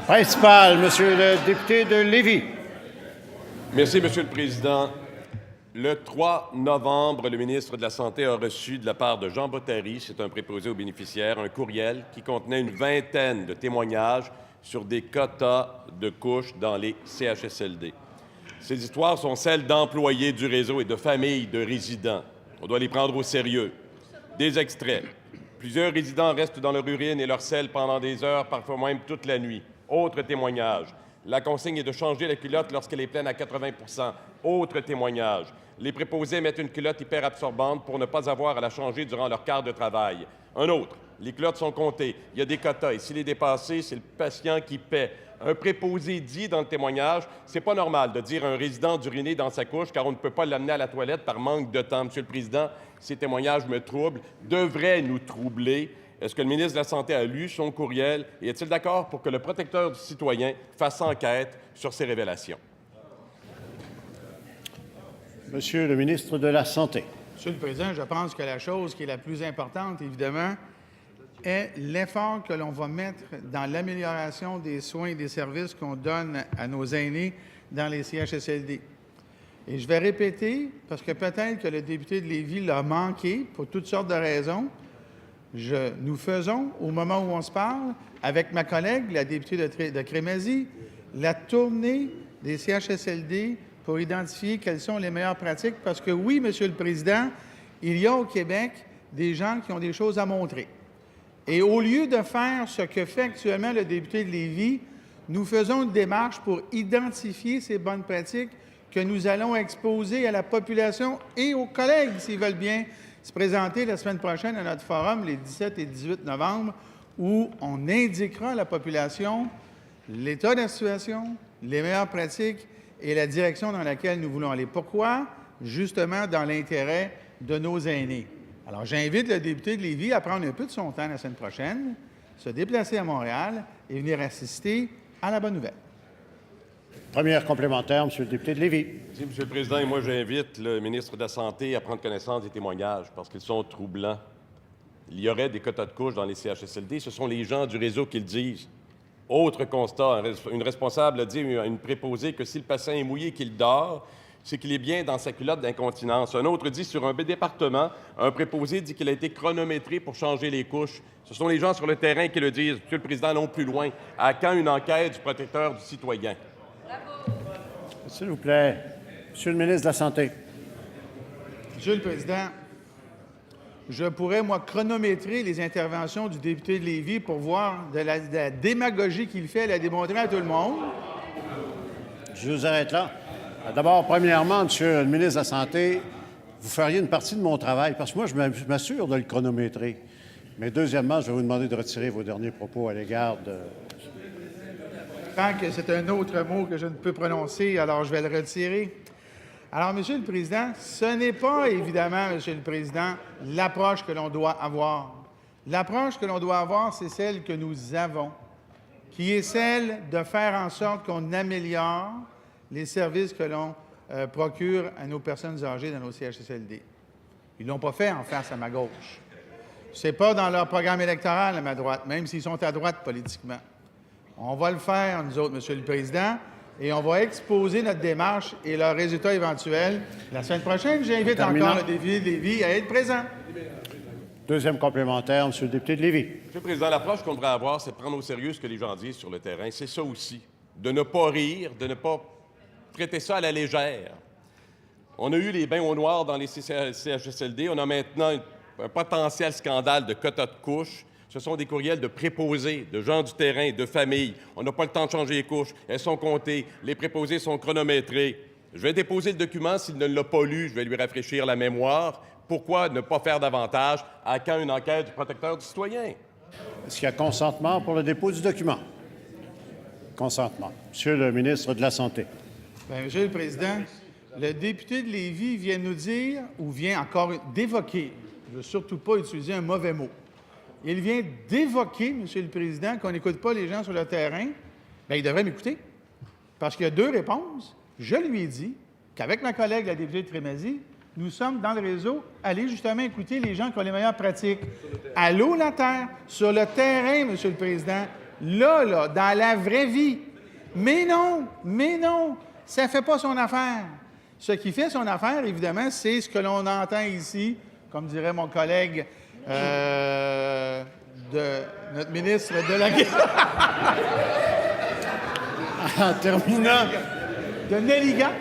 Principal, Monsieur le député de Lévis. Merci, Monsieur le Président. Le 3 novembre, le ministre de la Santé a reçu de la part de Jean Bottary, c'est un préposé aux bénéficiaires, un courriel qui contenait une vingtaine de témoignages sur des quotas de couches dans les CHSLD. Ces histoires sont celles d'employés du réseau et de familles de résidents. On doit les prendre au sérieux. Des extraits. Plusieurs résidents restent dans leur urine et leur sel pendant des heures, parfois même toute la nuit. Autre témoignage. La consigne est de changer la culotte lorsqu'elle est pleine à 80 %. Autre témoignage. Les préposés mettent une culotte hyperabsorbante pour ne pas avoir à la changer durant leur quart de travail. Un autre. Les culottes sont comptées. Il y a des quotas et s'il est dépassé, c'est le patient qui paie. Un préposé dit dans le témoignage, c'est pas normal de dire à un résident d'uriner dans sa couche car on ne peut pas l'amener à la toilette par manque de temps. Monsieur le Président, ces témoignages me troublent, devraient nous troubler. Est-ce que le ministre de la Santé a lu son courriel et est-il d'accord pour que le protecteur du citoyen fasse enquête sur ces révélations? Monsieur le ministre de la Santé. Monsieur le Président, je pense que la chose qui est la plus importante, évidemment, est l'effort que l'on va mettre dans l'amélioration des soins et des services qu'on donne à nos aînés dans les CHSLD. Et je vais répéter, parce que peut-être que le député de Lévis l'a manqué pour toutes sortes de raisons. Nous faisons, au moment où on se parle, avec ma collègue, la députée de Crémazie, la tournée des CHSLD pour identifier quelles sont les meilleures pratiques. Parce que oui, Monsieur le Président, il y a au Québec des gens qui ont des choses à montrer. Et au lieu de faire ce que fait actuellement le député de Lévis, nous faisons une démarche pour identifier ces bonnes pratiques que nous allons exposer à la population et aux collègues, s'ils veulent bien se présenter la semaine prochaine à notre forum, les 17 et 18 novembre, où on indiquera à la population l'état de la situation, les meilleures pratiques et la direction dans laquelle nous voulons aller. Pourquoi? Justement dans l'intérêt de nos aînés. Alors, j'invite le député de Lévis à prendre un peu de son temps la semaine prochaine, se déplacer à Montréal et venir assister à la bonne nouvelle. Première complémentaire, Monsieur le député de Lévis. Merci, Monsieur le Président. Et moi, j'invite le ministre de la Santé à prendre connaissance des témoignages parce qu'ils sont troublants. Il y aurait des quotas de couches dans les CHSLD. Ce sont les gens du réseau qui le disent. Autre constat, une responsable a dit à une préposée que si le patient est mouillé et qu'il dort, c'est qu'il est bien dans sa culotte d'incontinence. Un autre dit sur un département, un préposé dit qu'il a été chronométré pour changer les couches. Ce sont les gens sur le terrain qui le disent. Monsieur le Président, allons plus loin. À quand une enquête du protecteur du citoyen? S'il vous plaît, Monsieur le ministre de la Santé. Monsieur le Président, je pourrais, moi, chronométrer les interventions du député de Lévis pour voir de la démagogie qu'il fait, la démontrer à tout le monde. Je vous arrête là. D'abord, premièrement, Monsieur le ministre de la Santé, vous feriez une partie de mon travail, parce que moi, je m'assure de le chronométrer. Mais deuxièmement, je vais vous demander de retirer vos derniers propos à l'égard de... Tant que c'est un autre mot que je ne peux prononcer, alors je vais le retirer. Alors, Monsieur le Président, ce n'est pas, évidemment, Monsieur le Président, l'approche que l'on doit avoir. L'approche que l'on doit avoir, c'est celle que nous avons, qui est celle de faire en sorte qu'on améliore les services que l'on procure à nos personnes âgées dans nos CHSLD. Ils ne l'ont pas fait en face à ma gauche. Ce n'est pas dans leur programme électoral à ma droite, même s'ils sont à droite politiquement. On va le faire, nous autres, Monsieur le Président, et on va exposer notre démarche et leurs résultats éventuels la semaine prochaine. J'invite encore le député de Lévis à être présent. Deuxième complémentaire, Monsieur le député de Lévis. Monsieur le Président, l'approche qu'on devrait avoir, c'est de prendre au sérieux ce que les gens disent sur le terrain. C'est ça aussi. De ne pas rire, de ne pas traiter ça à la légère. On a eu les bains au noir dans les CHSLD. On a maintenant un potentiel scandale de quotas de couches. Ce sont des courriels de préposés, de gens du terrain, de familles. On n'a pas le temps de changer les couches. Elles sont comptées. Les préposés sont chronométrés. Je vais déposer le document. S'il ne l'a pas lu, je vais lui rafraîchir la mémoire. Pourquoi ne pas faire davantage? À quand une enquête du protecteur du citoyen? Est-ce qu'il y a consentement pour le dépôt du document? Consentement. Monsieur le ministre de la Santé. Bien, Monsieur le Président, le député de Lévis vient nous dire, ou vient encore d'évoquer, je ne veux surtout pas utiliser un mauvais mot, il vient d'évoquer, Monsieur le Président, qu'on n'écoute pas les gens sur le terrain. Bien, il devrait m'écouter. Parce qu'il y a deux réponses. Je lui ai dit qu'avec ma collègue, la députée de Crémazie, nous sommes dans le réseau, allez justement écouter les gens qui ont les meilleures pratiques. À l'eau, la terre, sur le terrain, Monsieur le Président, là, dans la vraie vie. Mais non, ça ne fait pas son affaire. Ce qui fait son affaire, évidemment, c'est ce que l'on entend ici, comme dirait mon collègue de notre ministre de la... En terminant, de Nelligan.